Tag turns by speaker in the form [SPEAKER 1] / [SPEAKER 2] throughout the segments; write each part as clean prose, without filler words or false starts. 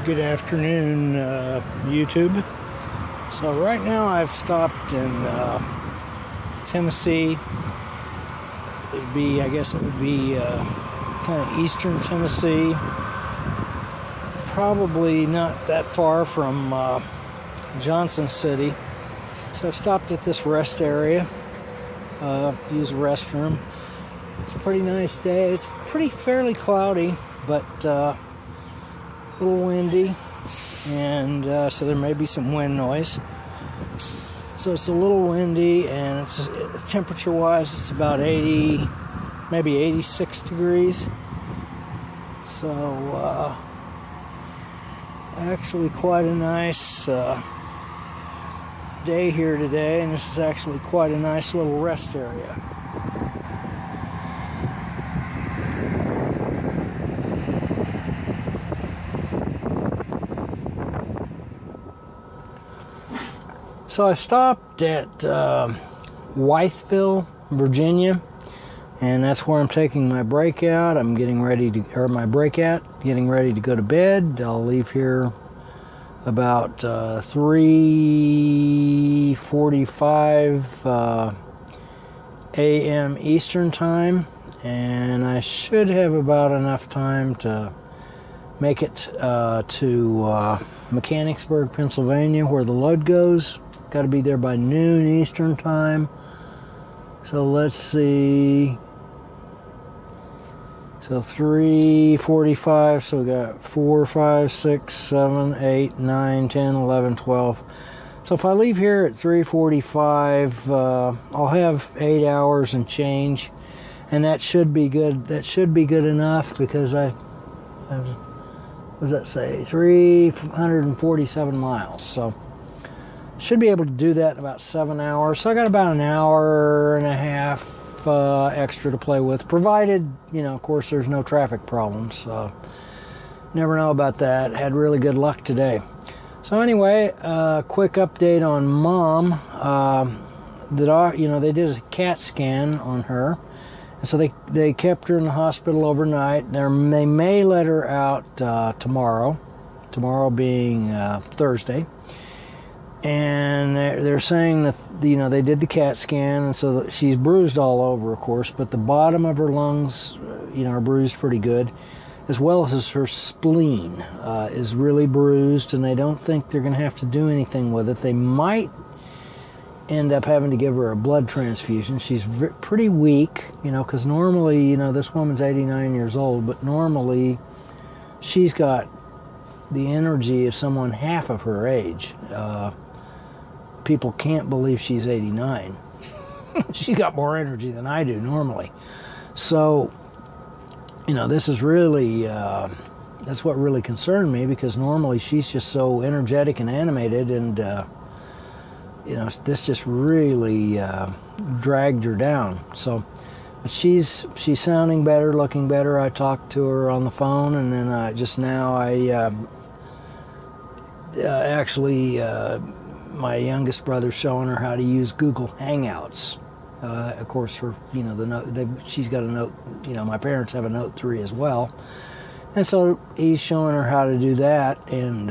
[SPEAKER 1] Good afternoon, YouTube. So right now I've stopped in Tennessee. I guess it would be kind of eastern Tennessee. Probably not that far from Johnson City. So I've stopped at this rest area, use the restroom. It's a pretty nice day. It's fairly cloudy, but a little windy, and so there may be some wind noise. So it's a little windy, and it's temperature-wise, it's about 80, maybe 86 degrees. So actually quite a nice day here today, and this is actually quite a nice little rest area. So I stopped at Wytheville, Virginia, and that's where I'm taking my breakout. I'm getting ready to go to bed. I'll leave here about 3:45 a.m. Eastern time, and I should have about enough time to make it to Mechanicsburg, Pennsylvania, where the load goes. Got to be there by noon Eastern time. So let's see. So 3:45. So we got 4, 5, 6, 7, 8, 9, 10, 11, 12. So if I leave here at 3:45, I'll have 8 hours and change, and that should be good. That should be good enough because what does that say? 347 miles. So should be able to do that in about 7 hours. So I got about an hour and a half extra to play with, provided, of course, there's no traffic problems. Never know about that. Had really good luck today. So anyway, quick update on Mom. They did a CAT scan on her, and so they kept her in the hospital overnight. They may let her out tomorrow. Tomorrow being Thursday. And they're saying that, they did the CAT scan, and so she's bruised all over, of course, but the bottom of her lungs, are bruised pretty good, as well as her spleen is really bruised, and they don't think they're going to have to do anything with it. They might end up having to give her a blood transfusion. She's pretty weak, because normally, this woman's 89 years old, but normally she's got the energy of someone half of her age. People can't believe she's 89. She's got more energy than I do normally. So, this is really, that's what really concerned me, because normally she's just so energetic and animated, and, this just really dragged her down. So, but she's sounding better, looking better. I talked to her on the phone, and then just now my youngest brother's showing her how to use Google Hangouts. Of course, she's got a Note. My parents have a Note 3 as well, and so he's showing her how to do that. And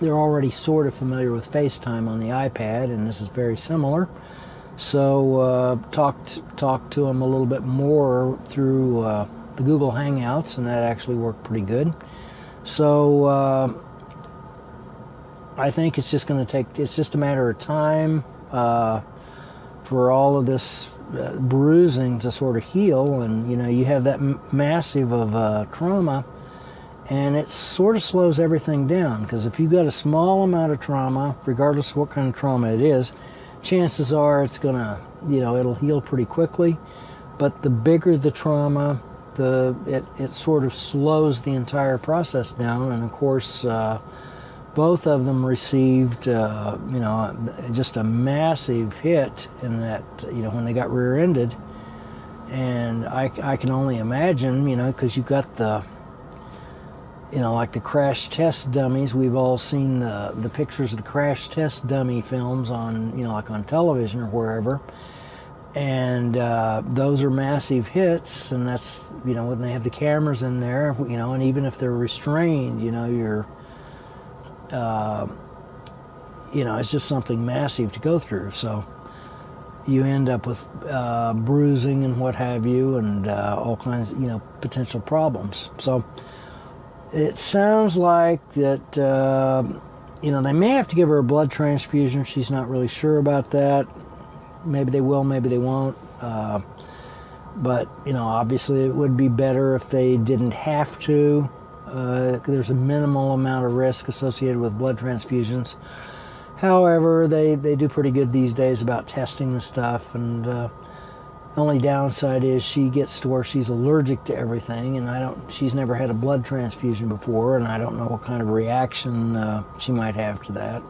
[SPEAKER 1] they're already sort of familiar with FaceTime on the iPad, and this is very similar. So talked to him a little bit more through the Google Hangouts, and that actually worked pretty good. So I think it's just a matter of time for all of this bruising to sort of heal, and you have that massive of trauma, and it sort of slows everything down, because if you've got a small amount of trauma, regardless of what kind of trauma it is, chances are it's gonna, it'll heal pretty quickly. But the bigger the trauma, it sort of slows the entire process down, and of course both of them received, just a massive hit in that, when they got rear-ended. And I can only imagine, because you've got the, like the crash test dummies. We've all seen the pictures of the crash test dummy films on, like on television or wherever. And those are massive hits, and that's, you know, when they have the cameras in there, you know, and even if they're restrained, you know, you know, it's just something massive to go through. So you end up with bruising and what have you, and all kinds, you know, potential problems. So it sounds like that, you know, they may have to give her a blood transfusion. She's not really sure about that. Maybe they will, maybe they won't. But, you know, obviously it would be better if they didn't have to. There's a minimal amount of risk associated with blood transfusions. However, they do pretty good these days about testing the stuff, and the only downside is she gets to where she's allergic to everything, and she's never had a blood transfusion before, and I don't know what kind of reaction she might have to that.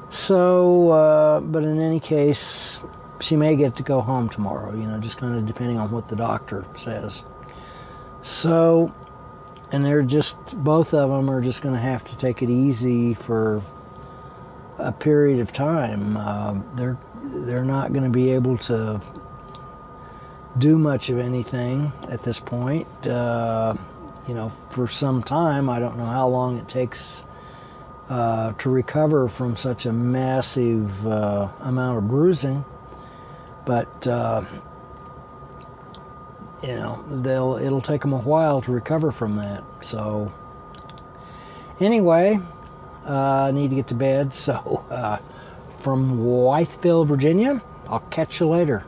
[SPEAKER 1] So, but in any case, she may get to go home tomorrow, you know, just kind of depending on what the doctor says. So, and both of them are just going to have to take it easy for a period of time. They're not going to be able to do much of anything at this point, you know, for some time. I don't know how long it takes to recover from such a massive amount of bruising, but you know, it'll take them a while to recover from that. So anyway, I need to get to bed. So from Wytheville, Virginia, I'll catch you later.